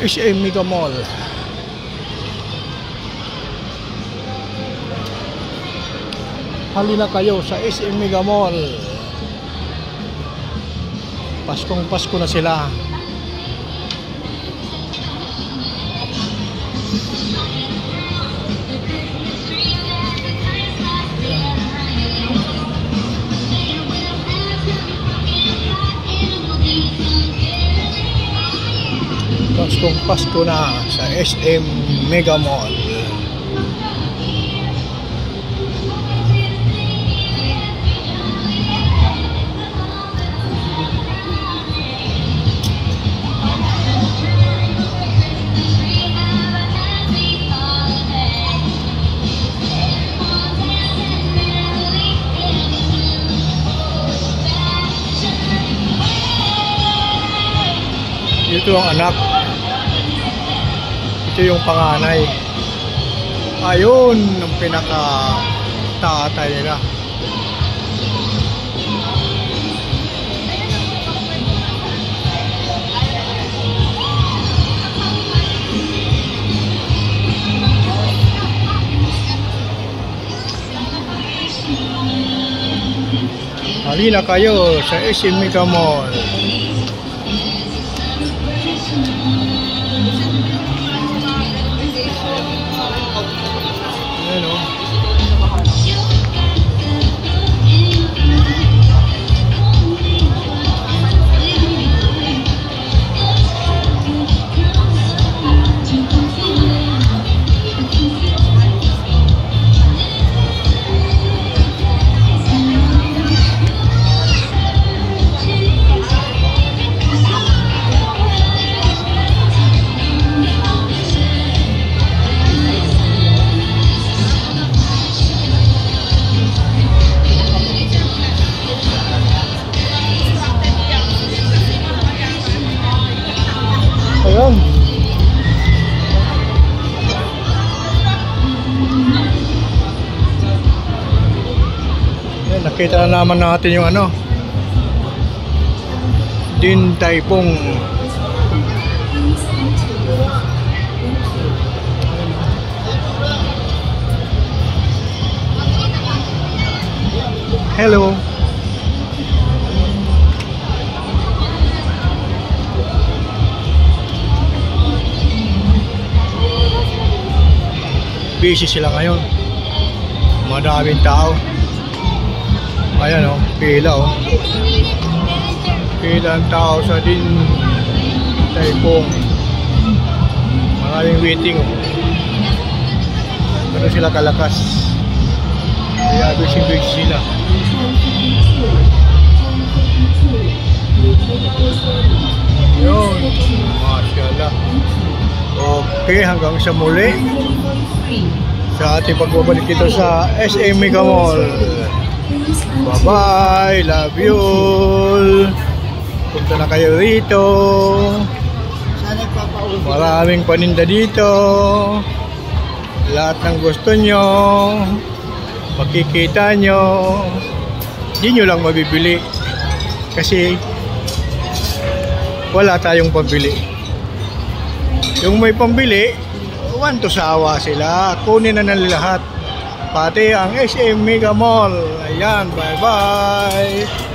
SM Mega Mall. Halina kayo sa SM Mega Mall. Paskong Pasko na sila. Paskong Pasko na sa SM Mega Mall. Ito ang anak. Ito yung panganay. Ayun ang pinaka tatay nila. Halina kayo sa SM Mega Mall. Ayun. Ayan, nakita na naman natin yung ano, Din Tai Fung. Hello. Busy sila ngayon. Madaming tao. Ayan o, pila o. Pila ang tao sa Din Tai Fung. Maraming waiting o. Pero sila kalakas. Kaya busy sila. Yun. Masyaallah. Okay, hanggang sa muli sa ating pagbabalik dito sa SM Mega Mall. Bye bye, love you all. Punta na kayo rito. Maraming paninda dito. Lahat ng gusto nyo, makikita nyo. Hindi nyo lang mabibili kasi wala tayong pambili. Yung may pambili, wanto sawa sila. Kunin na nila lahat. Pati ang SM Mega Mall. Ayan, bye bye.